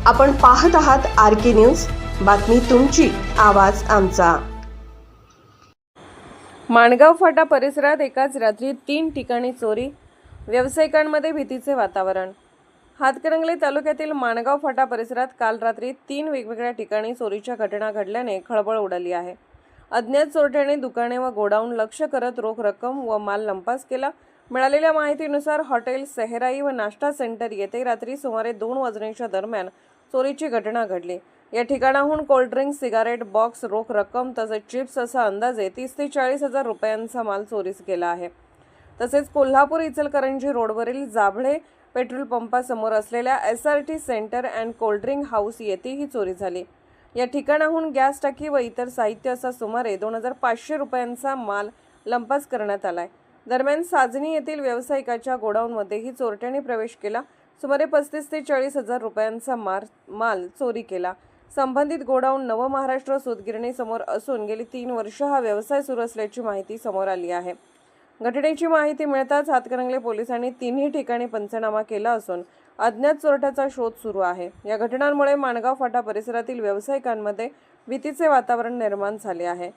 आपण पाहत आहात RK न्यूज, बातमी तुमची, आवाज आमचा। माणगाव फाटा परिसरात एकाच रात्री 3 ठिकाणी चोरी, व्यावसायिकांमध्ये भीतीचे वातावरण। हातकणंगले तालुक्यातील माणगाव फाटा परिसरात काल रात्री 3 वेगवेगळ्या ठिकाणी चोरीच्या घटना घडल्याने खळबळ उडाली आहे। अज्ञात चोरट्यांनी दुकाने व गोडाऊन लक्ष्य करत रोख रक्कम व माल लंपास केला। मिळालेल्या माहितीनुसार हॉटेल सेहराई व नाश्ता सेंटर येथे रात्री सुमारे 2 वाजण्याच्या दरम्यान चोरीची घटना घडली। या ठिकाणाहून कोल्ड्रिंक, सिगारेट बॉक्स, रोख रक्कम तसेच चिप्स असा अंदाजे 30 ते 40 हजार रुपयांचा माल चोरीस गेला आहे। तसेच कोल्हापूर इचलकरंजी रोडवरील जाभळे पेट्रोल पंपासमोर असलेल्या SRT centre and cold drink house येथेही चोरी झाली। या ठिकाणाहून गॅस टाकी व इतर साहित्य असा सुमारे 2500 रुपयांचा माल लंपास करण्यात आलाय। दरम्यान साजनी येथील व्यावसायिकाच्या गोडाऊनमध्येही चोरट्यांनी प्रवेश केला। सुमारे 35 ते 40 हजार रुपयांचा माल चोरी केला। संबंधित गोडाऊन नवमहाराष्ट्र सूतगिरणी समोर असून गेली 3 वर्ष हा व्यवसाय सुरू असल्याची माहिती समोर आली आहे। घटनेची माहिती मिळताच हातकणंगले पोलिसांनी 3ही ठिकाणी पंचनामा केला असून अज्ञात चोरट्याचा शोध सुरू आहे। या घटनांमुळे माणगाव फाटा परिसरातील व्यावसायिकांमध्ये भीतीचे वातावरण निर्माण झाले आहे।